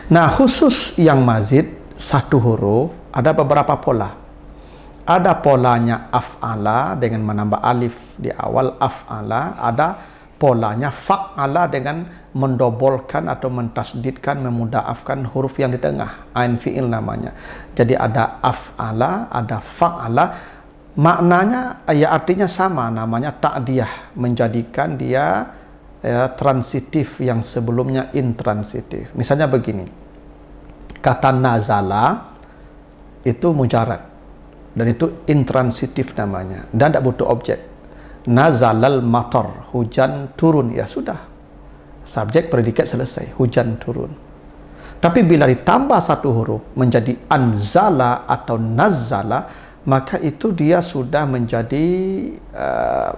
Nah, khusus yang mazid satu huruf ada beberapa pola. Ada polanya af'ala dengan menambah alif di awal af'ala, ada polanya fa'ala dengan mendobolkan atau mentasdidkan, memudaafkan huruf yang di tengah, ain fi'il namanya. Jadi ada af'ala, ada fa'ala. Maknanya ya artinya sama, namanya ta'diyah, menjadikan dia ya, transitif yang sebelumnya intransitif. Misalnya begini, kata nazala itu mujarad dan itu intransitif namanya dan tidak butuh objek. Nazalal matar, hujan turun, ya sudah, subjek predikat selesai, hujan turun. Tapi bila ditambah satu huruf menjadi anzala atau nazala, maka itu dia sudah menjadi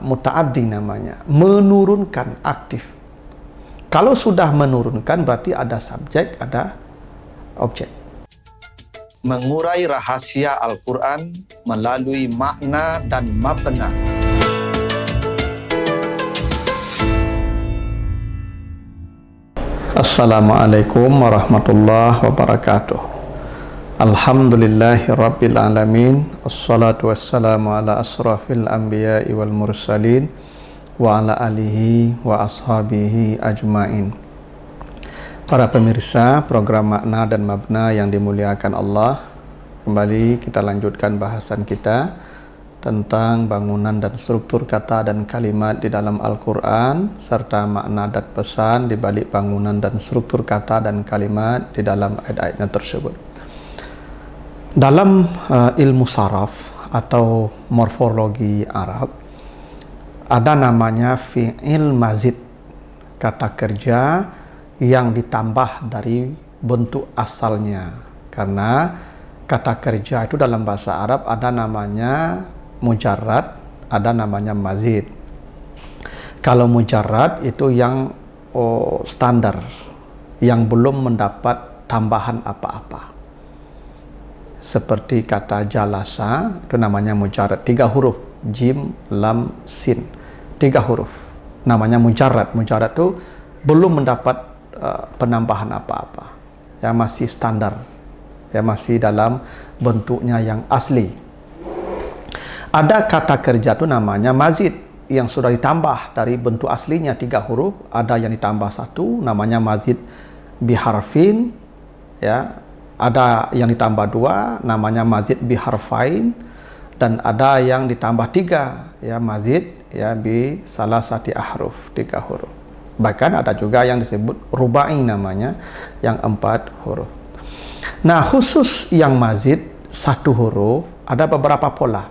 mutaaddi namanya, menurunkan, aktif. Kalau sudah menurunkan berarti ada subjek, ada objek. Mengurai rahasia Al-Quran melalui makna dan mabna. Assalamualaikum warahmatullahi wabarakatuh. Alhamdulillahi rabbil alamin. Assalatu wassalamu ala asrafil anbiya'i wal mursalin wa ala alihi wa ashabihi ajmain. Para pemirsa program Makna dan Mabna yang dimuliakan Allah, kembali kita lanjutkan bahasan kita tentang bangunan dan struktur kata dan kalimat di dalam Al-Quran, serta makna dan pesan di balik bangunan dan struktur kata dan kalimat di dalam ayat-ayatnya tersebut. Dalam ilmu saraf atau morfologi Arab, ada namanya fi'il mazid, kata kerja yang ditambah dari bentuk asalnya. Karena kata kerja itu dalam bahasa Arab ada namanya mujarrad, ada namanya mazid. Kalau mujarrad itu yang standar, yang belum mendapat tambahan apa-apa. Seperti kata jalasa, itu namanya mujarrad, 3 huruf, jim, lam, sin, 3 huruf, namanya mujarrad. Mujarrad itu belum mendapat penambahan apa-apa, ya masih standar, ya masih dalam bentuknya yang asli. Ada kata kerja itu namanya mazid, yang sudah ditambah dari bentuk aslinya 3 huruf, ada yang ditambah 1, namanya mazid biharfin, ya, ada yang ditambah 2, namanya mazid biharfain, dan ada yang ditambah 3, ya mazid ya bi salasati ahruf, 3 huruf. Bahkan ada juga yang disebut rubai namanya, yang 4 huruf. Nah, khusus yang mazid 1 huruf ada beberapa pola.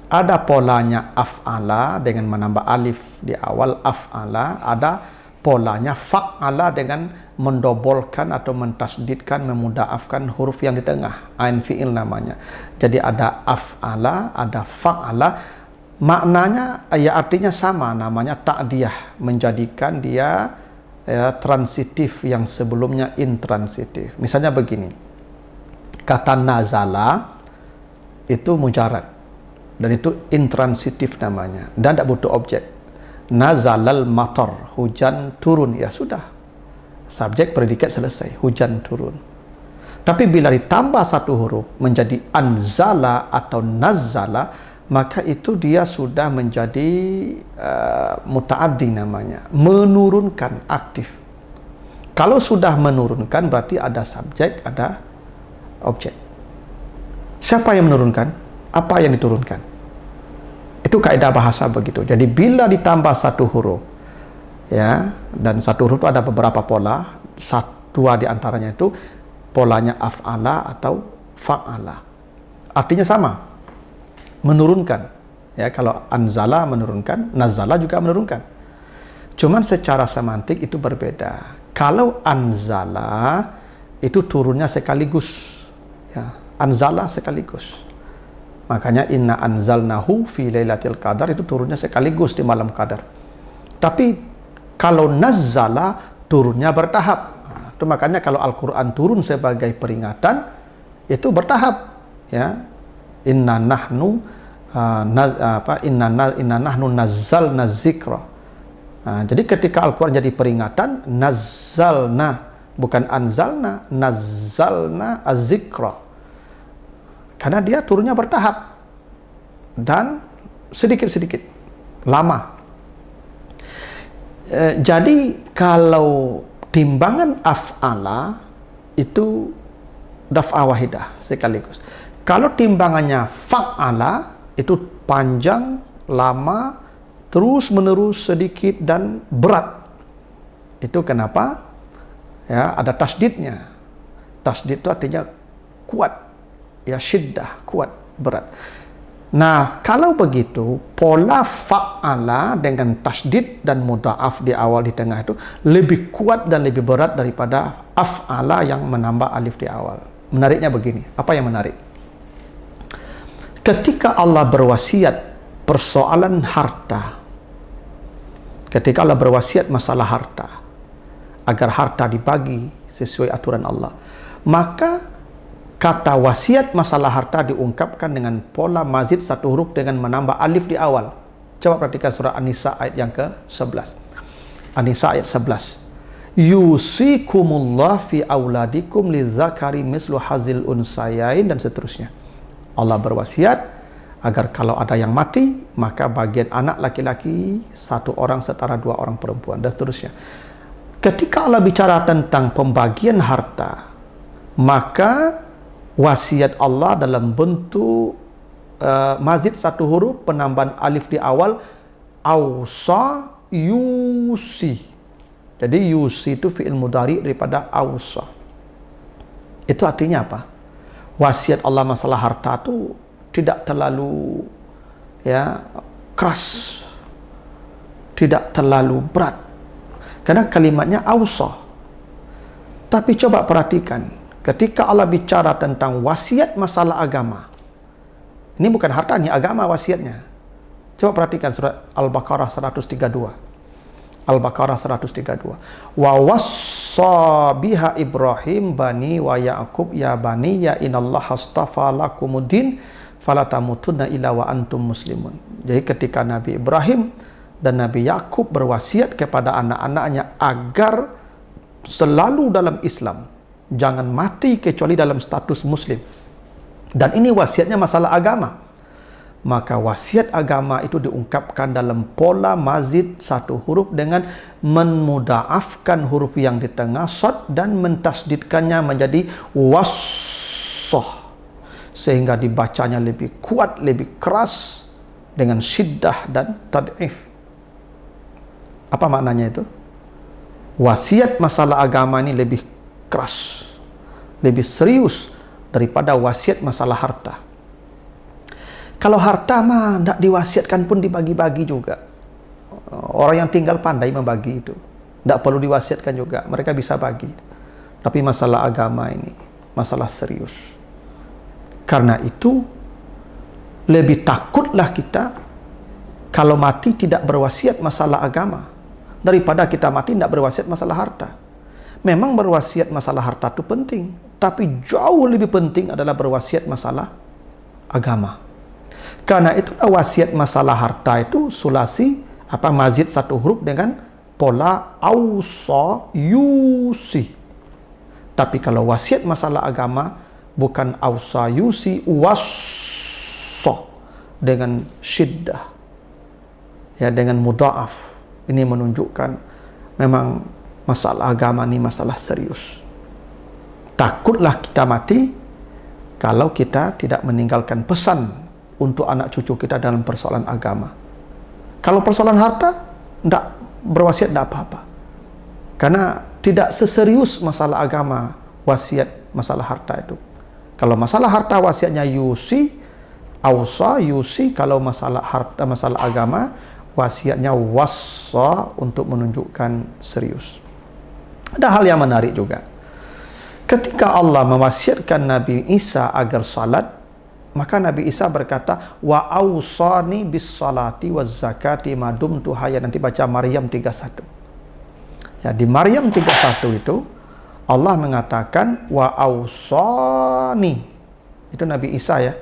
Ada polanya af'ala dengan menambah alif di awal af'ala, ada polanya fa'ala dengan mendobolkan atau mentasdidkan, memudaafkan huruf yang di tengah, ain fi'il namanya. Jadi ada af'ala, ada fa'ala. Maknanya ya artinya sama, namanya ta'diyah, menjadikan dia ya, transitif yang sebelumnya intransitif. Misalnya begini, kata nazala itu mujarad dan itu intransitif namanya dan tidak butuh objek. Nazalal matar, hujan turun, ya sudah, subjek predikat selesai, hujan turun. Tapi bila ditambah 1 huruf menjadi anzala atau nazala, maka itu dia sudah menjadi mutaaddi namanya, menurunkan, aktif. Kalau sudah menurunkan berarti ada subjek, ada objek. Siapa yang menurunkan? Apa yang diturunkan? Itu kaidah bahasa begitu. Jadi bila ditambah 1 huruf, ya, dan 1 huruf itu ada beberapa pola, 2 di antaranya itu polanya af'ala atau fa'ala. Artinya sama, menurunkan. Ya, kalau anzala menurunkan, nazala juga menurunkan. Cuman secara semantik itu berbeda. Kalau anzala itu turunnya sekaligus, ya, anzala sekaligus. Makanya inna anzalnahu fi lailatul qadar, itu turunnya sekaligus di malam qadar. Tapi kalau nazzala turunnya bertahap. Nah, itu makanya kalau Al-Qur'an turun sebagai peringatan itu bertahap, ya. Inna nahnu nazzalna dzikra. Jadi ketika Al-Quran jadi peringatan, nazzalna, bukan anzalna, nazzalna az-zikra. Karena dia turunnya bertahap dan sedikit-sedikit, lama. Jadi kalau timbangan af'ala itu daf'ah wahidah sekaligus. Kalau timbangannya fa'ala itu panjang, lama, terus menerus, sedikit dan berat. Itu kenapa? Ya, ada tasdidnya. Tasdid itu artinya kuat, ya, syiddah, kuat, berat. Nah, kalau begitu, pola fa'ala dengan tasdid dan mudha'af di awal di tengah itu lebih kuat dan lebih berat daripada af'ala yang menambah alif di awal. Menariknya begini, apa yang menarik? Ketika Allah berwasiat persoalan harta, ketika Allah berwasiat masalah harta, agar harta dibagi sesuai aturan Allah, maka kata wasiat masalah harta diungkapkan dengan pola mazid satu huruf dengan menambah alif di awal. Coba perhatikan surah An-Nisa ayat yang ke-11. An-Nisa ayat 11. Yusikumullah fi auladikum lidzakari mislu hazil unsayain, dan seterusnya. Allah berwasiat agar kalau ada yang mati, maka bagian anak laki-laki satu orang setara dua orang perempuan, dan seterusnya. Ketika Allah bicara tentang pembagian harta, maka wasiat Allah dalam bentuk mazid satu huruf, penambahan alif di awal, ausa yusi. Jadi yusi itu fi'il mudhari daripada ausa. Itu artinya apa? Wasiat Allah masalah harta itu tidak terlalu, ya, keras, tidak terlalu berat, karena kalimatnya ausa. Tapi coba perhatikan, ketika Allah bicara tentang wasiat masalah agama, ini bukan harta, ini agama wasiatnya. Coba perhatikan surat Al-Baqarah 132. Al-Baqarah 132. Wa wassa biha Ibrahim bani wa Ya'qub ya bani ya inallaha astafa lakumuddin fala tamutunna illa wa antum muslimun. Jadi ketika Nabi Ibrahim dan Nabi Ya'qub berwasiat kepada anak-anaknya agar selalu dalam Islam, jangan mati kecuali dalam status muslim. Dan ini wasiatnya masalah agama. Maka wasiat agama itu diungkapkan dalam pola mazid satu huruf dengan memudhaafkan huruf yang di tengah shad dan mentasdidkannya menjadi wassah, sehingga dibacanya lebih kuat, lebih keras dengan syiddah dan tad'if. Apa maknanya itu? Wasiat masalah agama ini lebih keras, lebih serius daripada wasiat masalah harta. Kalau harta mah tidak diwasiatkan pun dibagi-bagi juga. Orang yang tinggal pandai membagi itu, tidak perlu diwasiatkan juga, mereka bisa bagi. Tapi masalah agama ini masalah serius. Karena itu lebih takutlah kita kalau mati tidak berwasiat masalah agama daripada kita mati tidak berwasiat masalah harta. Memang berwasiat masalah harta itu penting, tapi jauh lebih penting adalah berwasiat masalah agama. Karena itulah wasiat masalah harta itu sulasi mazid satu huruf dengan pola ausa yusi. Tapi kalau wasiat masalah agama bukan ausa yusi, wassa dengan syiddah, ya, dengan mudha'af. Ini menunjukkan memang masalah agama ini masalah serius. Takutlah kita mati kalau kita tidak meninggalkan pesan untuk anak cucu kita dalam persoalan agama. Kalau persoalan harta, tidak berwasiat tidak apa-apa. Karena tidak seserius masalah agama wasiat masalah harta itu. Kalau masalah harta wasiatnya yusi, ausa, yusi. Kalau masalah harta, masalah agama, wasiatnya wassa, untuk menunjukkan serius. Ada hal yang menarik juga. Ketika Allah mewasiatkan Nabi Isa agar salat, maka Nabi Isa berkata, wa ausani bis salati waz zakati ma dumtu hayya. Nanti baca Maryam 31. Ya, di Maryam 31 itu Allah mengatakan wa ausani. Itu Nabi Isa, ya.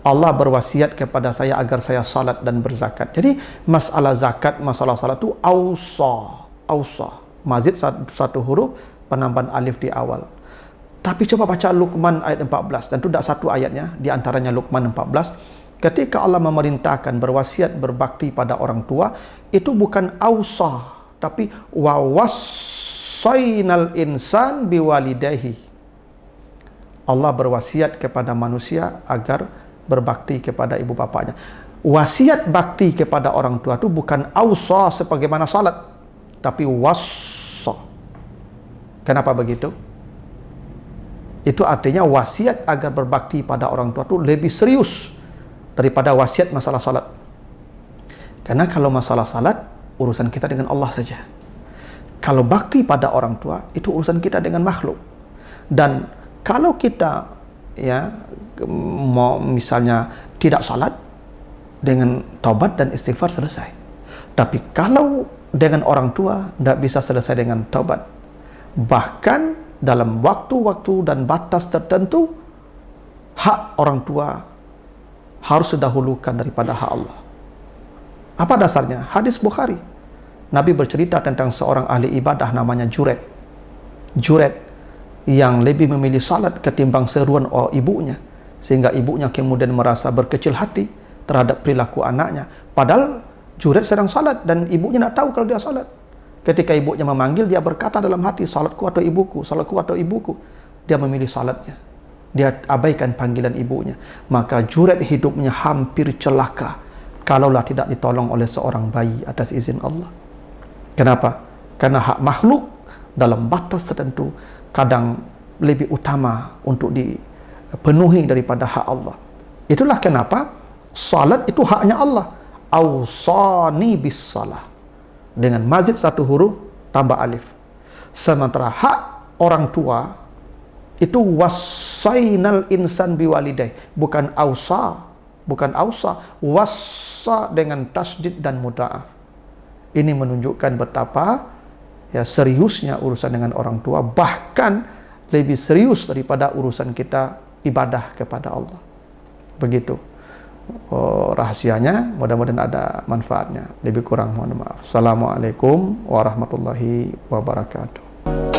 Allah berwasiat kepada saya agar saya salat dan berzakat. Jadi masalah zakat, masalah salat itu ausa. Mazid satu huruf penambahan alif di awal. Tapi coba baca Luqman ayat 14, dan itu tidak satu ayatnya, di antaranya Luqman 14. Ketika Allah memerintahkan berwasiat berbakti pada orang tua, itu bukan ausa, tapi wawassainal insan biwalidayhi. Allah berwasiat kepada manusia agar berbakti kepada ibu bapanya. Wasiat bakti kepada orang tua itu bukan ausa sebagaimana salat, tapi wassa. Kenapa begitu? Itu artinya wasiat agar berbakti pada orang tua itu lebih serius daripada wasiat masalah salat. Karena kalau masalah salat, urusan kita dengan Allah saja. Kalau bakti pada orang tua, itu urusan kita dengan makhluk. Dan kalau kita mau misalnya tidak salat, dengan taubat dan istighfar selesai. Tapi kalau dengan orang tua, tidak bisa selesai dengan taubat. Bahkan dalam waktu-waktu dan batas tertentu, hak orang tua harus didahulukan daripada hak Allah. Apa dasarnya? Hadis Bukhari. Nabi bercerita tentang seorang ahli ibadah namanya Juret. Juret yang lebih memilih salat ketimbang seruan ibunya, sehingga ibunya kemudian merasa berkecil hati terhadap perilaku anaknya. Padahal Juret sedang salat dan ibunya tidak tahu kalau dia salat. Ketika ibunya memanggil, dia berkata dalam hati, salatku atau ibuku, salatku atau ibuku. Dia memilih salatnya. Dia abaikan panggilan ibunya. Maka Juret hidupnya hampir celaka kalaulah tidak ditolong oleh seorang bayi atas izin Allah. Kenapa? Karena hak makhluk dalam batas tertentu kadang lebih utama untuk dipenuhi daripada hak Allah. Itulah kenapa salat itu haknya Allah. Ausani bis salah. Dengan mazid satu huruf tambah alif. Sementara hak orang tua itu wassainal insan biwaliday, bukan ausa, wassa dengan tasdid dan mudha'af. Ini menunjukkan betapa seriusnya urusan dengan orang tua, bahkan lebih serius daripada urusan kita ibadah kepada Allah. Begitu rahasianya. Mudah-mudahan ada manfaatnya. Lebih kurang mohon maaf. Assalamualaikum warahmatullahi wabarakatuh.